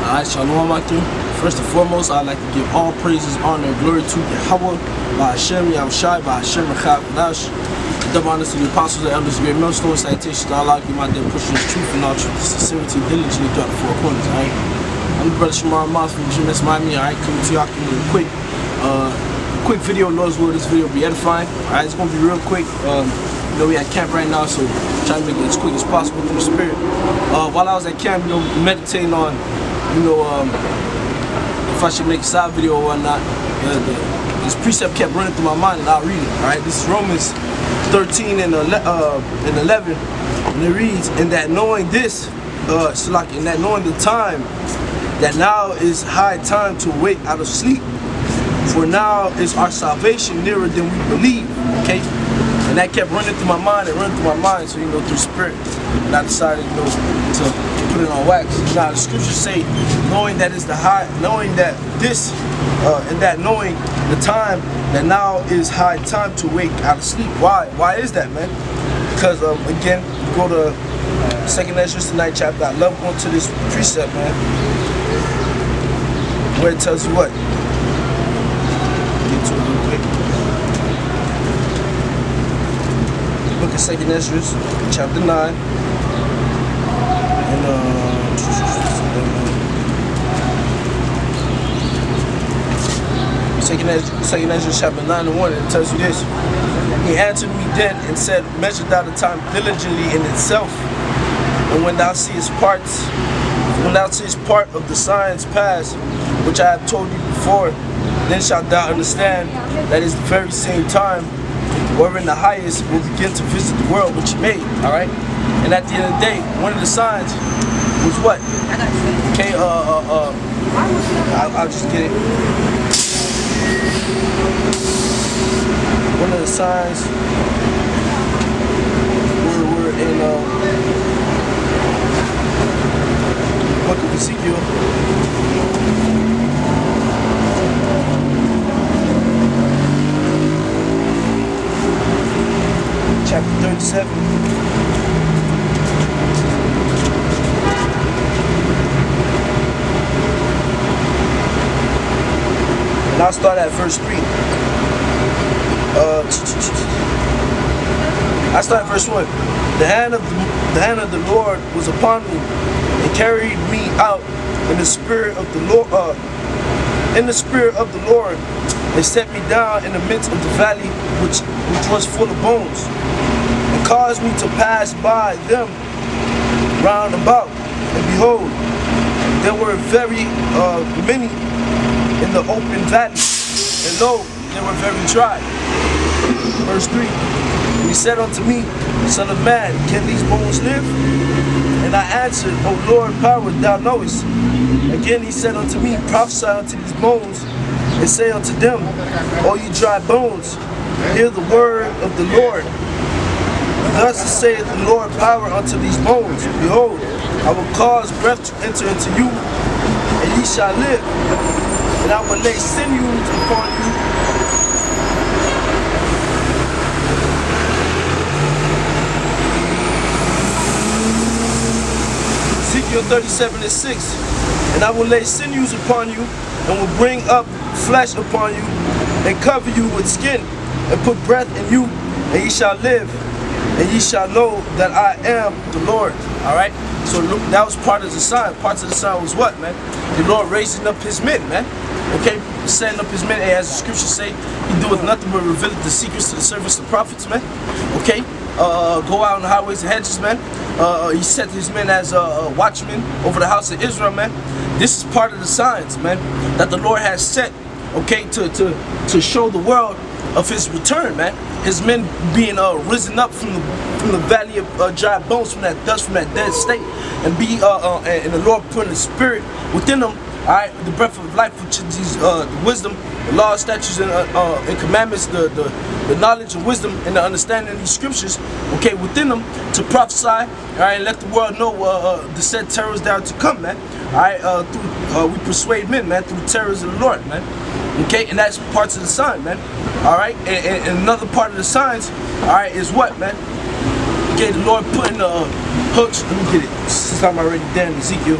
Alright, Shalom out there. First and foremost, I'd like to give all praises, honor, and glory to Yahweh, by Hashem, Yahushai, by Hashem, Rechab, double honors to the apostles, the elders, great millstones, salutations to Allah, give my dear pushing this truth and all truth, sincerity, diligently throughout the four corners, alright? I'm the brother Shamar Moss from GMS Miami, alright? Coming to y'all with a quick video. Lord's will, this video will be edifying, alright? It's going to be real quick. You know, we at camp right now, so trying to make it as quick as possible through the spirit. While I was at camp, you know, meditating on, you know, if I should make a side video or whatnot, this precept kept running through my mind, and I'll read it. Alright, this is Romans 13 and 11, and it reads, "In that knowing this, so like in that knowing the time, that now is high time to wake out of sleep, for now is our salvation nearer than we believe." Okay, and that kept running through my mind and running through my mind. So you know, through spirit, and I decided, you know, to put it on wax. Now the scriptures say, knowing that is the high, knowing that this, and that knowing the time, that now is high time to wake out of sleep. Why is that, man? Because again, you go to 2nd Ezra tonight chapter. I love going to this precept, man, where it tells you what. Get to it real quick. Book of 2nd Ezra, chapter 9, and 2nd Ezra chapter 9 and 1, and it tells you this. "He answered me then and said, Measure thou the time diligently in itself, and when thou seest part of the signs past, which I have told you before, then shalt thou understand that is the very same time wherein the highest will begin to visit the world which he made." Alright? And at the end of the day, one of the signs was what? Okay, I'll just get it. One of the signs we're in book of Ezekiel, chapter 37. And I'll start at verse 3. I start at verse 1. The hand of the Lord was upon me, and carried me out in the spirit of the Lord. And set me down in the midst of the valley, which was full of bones, and caused me to pass by them round about. And behold, there were very many in the open valley, and lo, they were very dry. Verse 3. And he said unto me, Son of man, can these bones live? And I answered, O Lord, power, thou knowest. Again he said unto me, Prophesy unto these bones, and say unto them, O ye dry bones, hear the word of the Lord. Thus saith the Lord, power unto these bones. Behold, I will cause breath to enter into you, and ye shall live. And I will lay sinews upon you, Ezekiel 37 and 6. And I will lay sinews upon you, and will bring up flesh upon you, and cover you with skin, and put breath in you, and ye shall live, and ye shall know that I am the Lord. Alright? So look, that was part of the sign. Parts of the sign was what, man? The Lord raising up his men, man. Okay? Setting up his men, as the scriptures say, he doeth nothing but revealeth the secrets to the servants, the prophets, man. Okay? Go out on the highways and hedges, man. He set his men as watchmen over the house of Israel, man. This is part of the signs, man, that the Lord has set, okay, to show the world of his return, man. His men being risen up from the valley of dry bones, from that dust, from that dead state, and and the Lord putting the spirit within them. Alright, the breath of life, which is these, the wisdom, the law, statutes, and commandments, the knowledge and wisdom and the understanding of these scriptures, okay, within them to prophesy, alright, and let the world know the said terrors that are to come, man. Alright, we persuade men, man, through the terrors of the Lord, man. Okay, and that's parts of the sign, man. Alright, and another part of the signs, alright, is what, man? Okay, the Lord putting hooks. Let me get it. Since I'm already there in Ezekiel.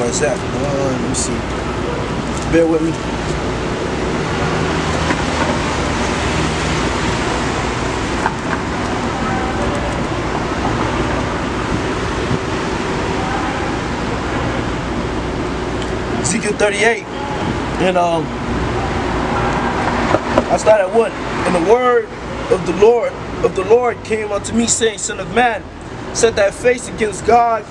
far as that. Let me see. Bear with me. Ezekiel 38, and I started at 1. And the word of the Lord came unto me, saying, Son of man, set thy face against God,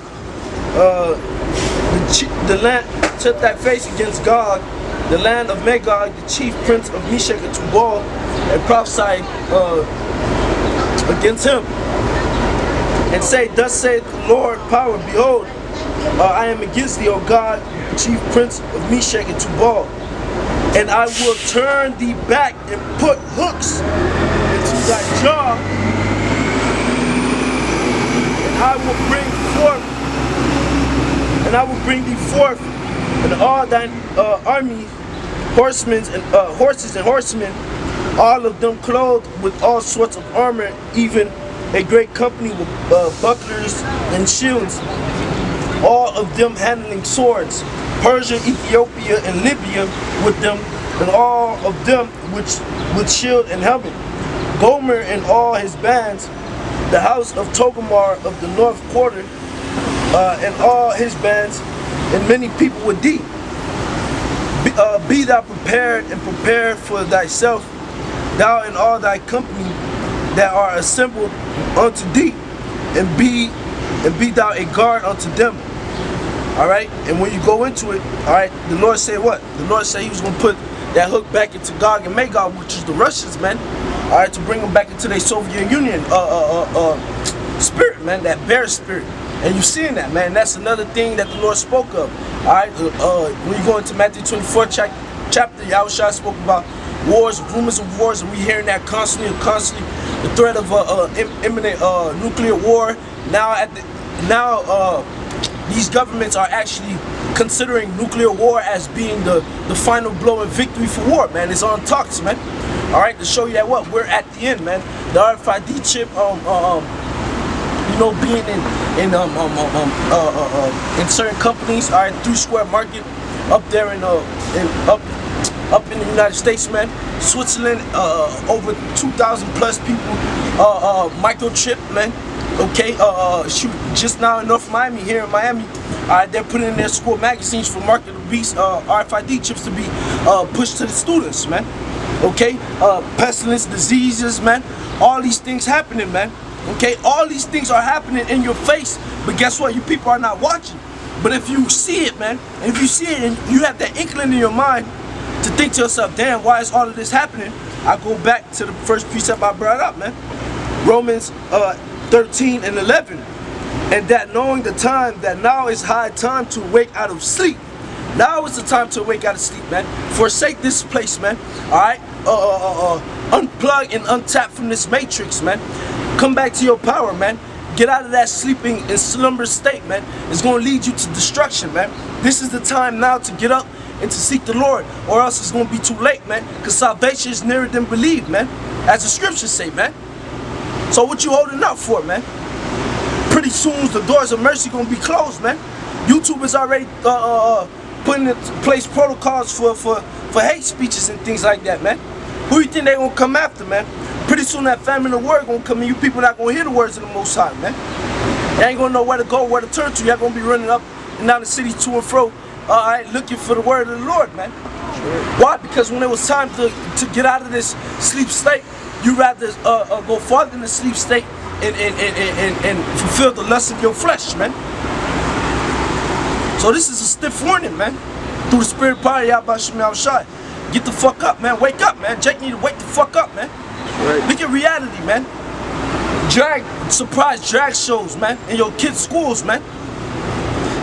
set thy face against God, the land of Magog, the chief prince of Meshech and Tubal, and prophesy against him, and say, Thus saith the Lord power, behold, I am against thee, O God, chief prince of Meshech and Tubal, and I will turn thee back and put hooks into thy jaw, and I will bring thee forth, and all thine army, horsemen and horses and horsemen, all of them clothed with all sorts of armor, even a great company with bucklers and shields, all of them handling swords, Persia, Ethiopia, and Libya with them, and all of them with shield and helmet. Gomer and all his bands, the house of Togomar of the north quarter, and all his bands, and many people with thee. Be thou prepared and prepare for thyself, thou and all thy company that are assembled unto thee, and be thou a guard unto them. Alright, and when you go into it, alright, the Lord said what? The Lord said he was going to put that hook back into Gog and Magog, which is the Russians, man. Alright, to bring them back into their Soviet Union spirit, man, that bear spirit. And you seeing that, man. That's another thing that the Lord spoke of. Alright, when you go into Matthew 24 chapter, Yahushua spoke about wars, rumors of wars, and we hearing that constantly. The threat of imminent nuclear war. Now these governments are actually considering nuclear war as being the final blow and victory for war, man. It's on talks, man. All right, to show you that what we're at the end, man. The RFID chip, you know, being in certain companies, all right, 3 Square Market up there up in the United States, man. Switzerland, over 2,000 plus people microchip, man. Okay, shoot, just now in North Miami, here in Miami, they're putting in their school magazines for Mark of the Beast RFID chips to be pushed to the students, man. Okay, pestilence, diseases, man. All these things happening, man. Okay, all these things are happening in your face, but guess what? You people are not watching. But if you see it, man, and if you see it and you have that inkling in your mind to think to yourself, damn, why is all of this happening? I go back to the first precept I brought up, man. Romans 13 and 11, and that knowing the time, that now is high time to wake out of sleep. Now is the time to wake out of sleep, man. Forsake this place, man. Alright? Unplug and untap from this matrix, man. Come back to your power, man. Get out of that sleeping and slumber state, man. It's going to lead you to destruction, man. This is the time now to get up and to seek the Lord, or else it's going to be too late, man. Because salvation is nearer than believe, man. As the scriptures say, man. So what you holding up for, man? Pretty soon the doors of mercy gonna be closed, man. YouTube is already putting in place protocols for hate speeches and things like that, man. Who you think they gonna come after, man? Pretty soon that famine of word gonna come in. You people not gonna hear the words of the Most High, man. You ain't gonna know where to go, where to turn to. Y'all gonna be running up and down the city to and fro, alright, looking for the word of the Lord, man. Why? Because when it was time to get out of this sleep state, you rather go farther in the sleep state and fulfill the lust of your flesh, man. So this is a stiff warning, man. Through the spirit power, Yahushua. Get the fuck up, man. Wake up, man. Jake need to wake the fuck up, man. Right. Look at reality, man. Surprise drag shows, man, in your kids' schools, man.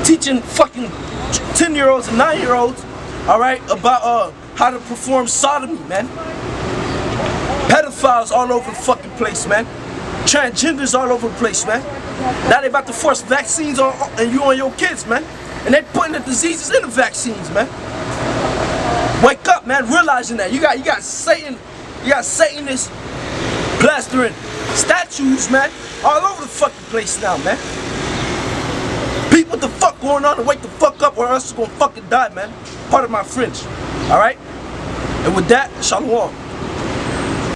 Teaching fucking 10-year-olds and 9-year-olds, all right, about how to perform sodomy, man. Pedophiles all over the fucking place, man. Transgenders all over the place, man. Now they about to force vaccines on you and your kids, man. And they putting the diseases in the vaccines, man. Wake up, man. Realizing that you got Satan, Satanists plastering statues, man, all over the fucking place now, man. what the fuck going on and wake the fuck up or else it's gonna fucking die, man. Part of my French. Alright? And with that, shalom.